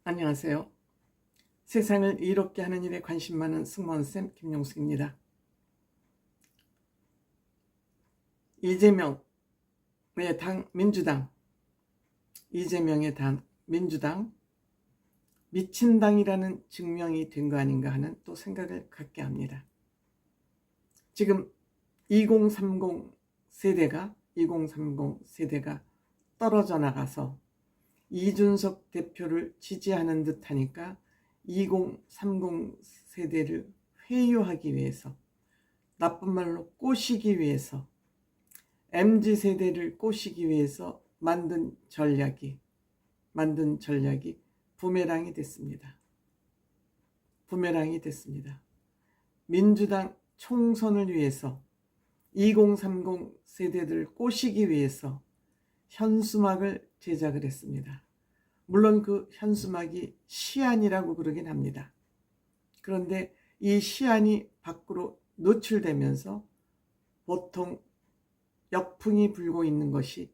안녕하세요. 세상을 이롭게 하는 일에 관심 많은 승무원쌤 김용숙입니다. 이재명의 당 민주당, 이재명의 당 민주당 미친 당이라는 증명이 된 거 아닌가 하는 또 생각을 갖게 합니다. 지금 2030 세대가 떨어져 나가서 이준석 대표를 지지하는 듯 하니까 2030 세대를 회유하기 위해서, 나쁜 말로 꼬시기 위해서, MZ세대를 꼬시기 위해서 만든 전략이 부메랑이 됐습니다. 민주당 총선을 위해서 2030 세대들을 꼬시기 위해서 현수막을 제작을 했습니다. 물론 그 현수막이 시안이라고 그러긴 합니다. 그런데 이 시안이 밖으로 노출되면서 보통 역풍이 불고 있는 것이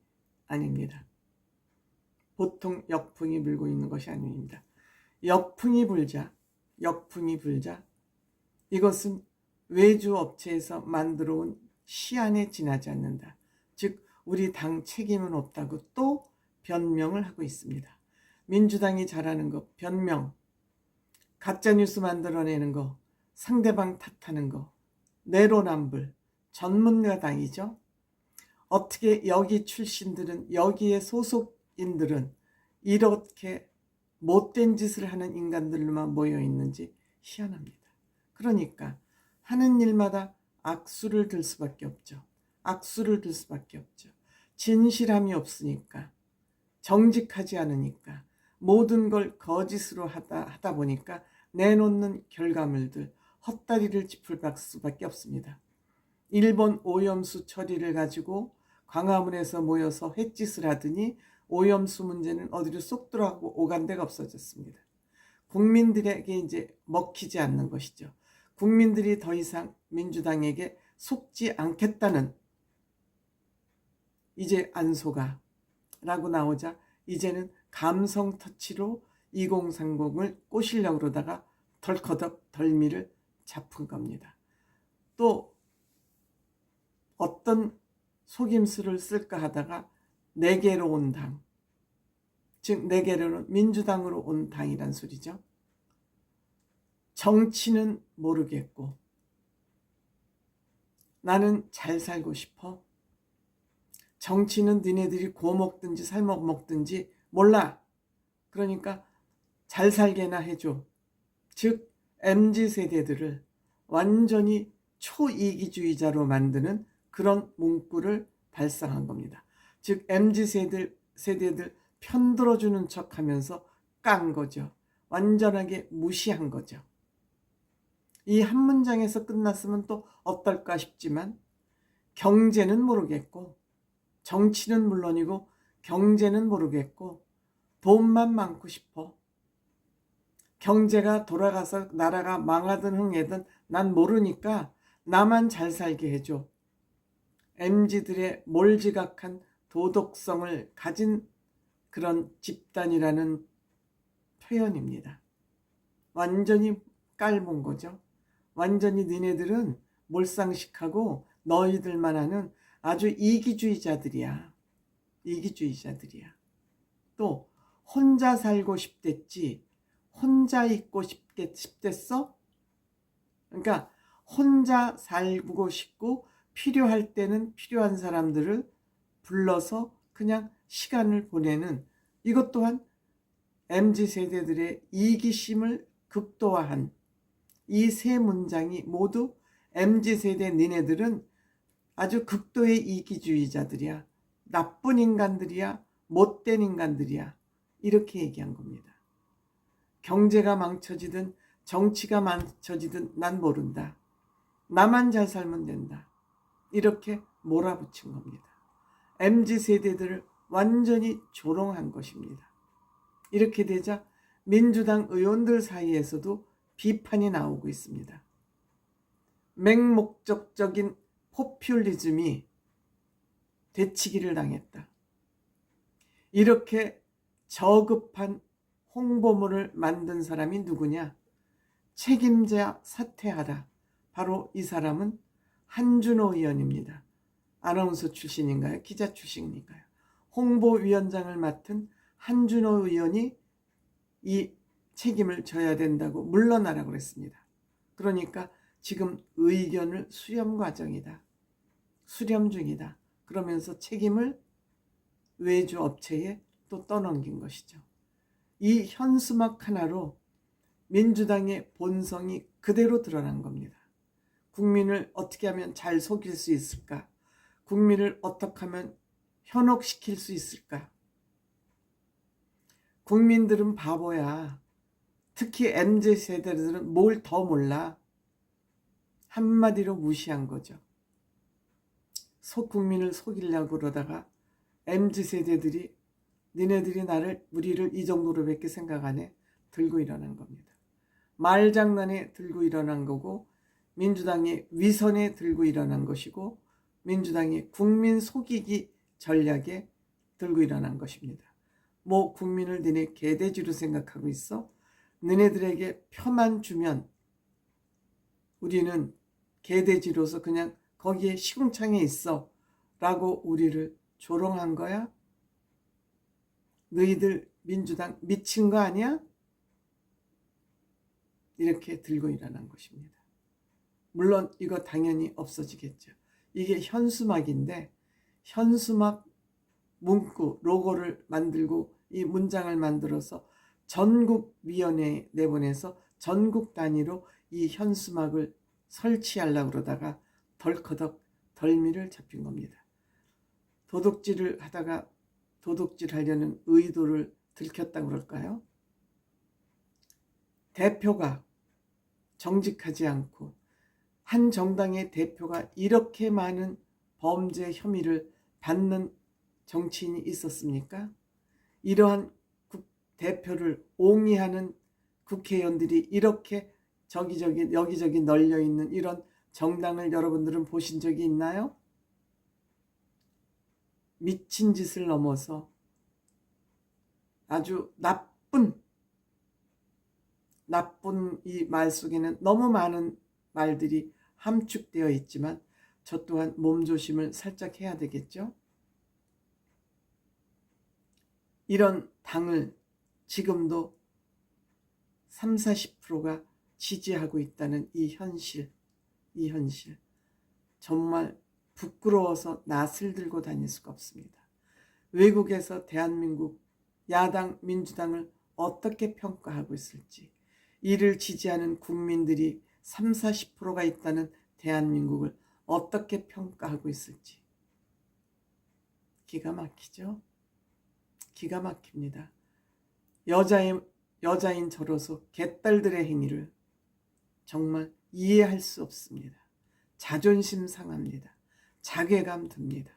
아닙니다. 역풍이 불자 이것은 외주 업체에서 만들어 온 시안에 지나지 않는다. 즉 우리 당 책임은 없다고 또 변명을 하고 있습니다. 민주당이 잘하는 거 변명, 가짜뉴스 만들어내는 거, 상대방 탓하는 거, 내로남불, 전문가당이죠. 어떻게 여기 출신들은, 여기에 소속인들은 이렇게 못된 짓을 하는 인간들만 모여 있는지 희한합니다. 그러니까 하는 일마다 악수를 들 수밖에 없죠. 진실함이 없으니까, 정직하지 않으니까, 모든 걸 거짓으로 하다 보니까 내놓는 결과물들, 헛다리를 짚을 수밖에 없습니다. 일본 오염수 처리를 가지고 광화문에서 모여서 횟짓을 하더니 오염수 문제는 어디로 쏙 들어가고 오간 데가 없어졌습니다. 국민들에게 이제 먹히지 않는 것이죠. 국민들이 더 이상 민주당에게 속지 않겠다는, 이제 안 속아 라고 나오자 이제는 감성 터치로 2030을 꼬시려고 그러다가 덜커덕 덜미를 잡은 겁니다. 또 어떤 속임수를 쓸까 하다가 내게로 온 당, 즉 내게로는 민주당으로 온 당이란 소리죠. 정치는 모르겠고 나는 잘 살고 싶어. 정치는 니네들이 구워 먹든지 삶아 먹든지 몰라. 그러니까 잘 살게나 해줘. 즉 MZ세대들을 완전히 초이기주의자로 만드는 그런 문구를 발상한 겁니다. 즉 MZ세대들 편들어주는 척하면서 깐 거죠. 완전하게 무시한 거죠. 이 한 문장에서 끝났으면 또 어떨까 싶지만, 경제는 모르겠고, 정치는 물론이고 경제는 모르겠고, 돈만 많고 싶어. 경제가 돌아가서 나라가 망하든 흥하든 난 모르니까 나만 잘 살게 해줘. MZ들의 몰지각한 도덕성을 가진 그런 집단이라는 표현입니다. 완전히 깔본 거죠. 완전히 니네들은 몰상식하고 너희들만 하는 아주 이기주의자들이야. 또 혼자 살고 싶댔지 혼자 있고 싶댔어? 그러니까 혼자 살고 싶고 필요할 때는 필요한 사람들을 불러서 그냥 시간을 보내는, 이것 또한 MZ세대들의 이기심을 극도화한 이 세 문장이 모두 MZ세대 니네들은 아주 극도의 이기주의자들이야. 나쁜 인간들이야. 못된 인간들이야. 이렇게 얘기한 겁니다. 경제가 망쳐지든 정치가 망쳐지든 난 모른다. 나만 잘 살면 된다. 이렇게 몰아붙인 겁니다. MZ세대들을 완전히 조롱한 것입니다. 이렇게 되자 민주당 의원들 사이에서도 비판이 나오고 있습니다. 맹목적적인 포퓰리즘이 되치기를 당했다. 이렇게 저급한 홍보물을 만든 사람이 누구냐? 책임자 사퇴하라. 바로 이 사람은 한준호 의원입니다. 아나운서 출신인가요? 기자 출신인가요? 홍보위원장을 맡은 한준호 의원이 이 책임을 져야 된다고 물러나라고 그랬습니다. 그러니까 지금 의견을 수렴 과정이다. 수렴 중이다. 그러면서 책임을 외주 업체에 또 떠넘긴 것이죠. 이 현수막 하나로 민주당의 본성이 그대로 드러난 겁니다. 국민을 어떻게 하면 잘 속일 수 있을까? 국민을 어떻게 하면 현혹시킬 수 있을까? 국민들은 바보야. 특히 MZ세대들은 뭘 더 몰라. 한마디로 무시한 거죠. 국민을 속이려고 그러다가 MZ세대들이 니네들이 우리를 이 정도로밖에 생각 안 해? 들고 일어난 겁니다. 말장난에 들고 일어난 거고, 민주당의 위선에 들고 일어난 것이고, 민주당의 국민 속이기 전략에 들고 일어난 것입니다. 뭐 국민을 니네 개돼지로 생각하고 있어? 너네들에게 표만 주면 우리는 개돼지로서 그냥 거기에 시궁창에 있어 라고 우리를 조롱한 거야? 너희들 민주당 미친 거 아니야? 이렇게 들고 일어난 것입니다. 물론 이거 당연히 없어지겠죠. 이게 현수막인데 현수막 문구 로고를 만들고 이 문장을 만들어서 전국위원회에 내보내서 전국 단위로 이 현수막을 설치하려고 그러다가 덜커덕 덜미를 잡힌 겁니다. 도둑질을 하다가 도둑질하려는 의도를 들켰다고 그럴까요? 대표가 정직하지 않고 한 정당의 대표가 이렇게 많은 범죄 혐의를 받는 정치인이 있었습니까? 이러한 대표를 옹이하는 국회의원들이 이렇게 여기저기 널려있는 이런 정당을 여러분들은 보신 적이 있나요? 미친 짓을 넘어서 아주 나쁜 이 말 속에는 너무 많은 말들이 함축되어 있지만 저 또한 몸조심을 살짝 해야 되겠죠? 이런 당을 지금도 30~40%가 지지하고 있다는 이 현실 정말 부끄러워서 낯을 들고 다닐 수가 없습니다. 외국에서 대한민국 야당 민주당을 어떻게 평가하고 있을지, 이를 지지하는 국민들이 30~40%가 있다는 대한민국을 어떻게 평가하고 있을지 기가 막히죠? 기가 막힙니다. 여자인 저로서 개딸들의 행위를 정말 이해할 수 없습니다. 자존심 상합니다. 자괴감 듭니다.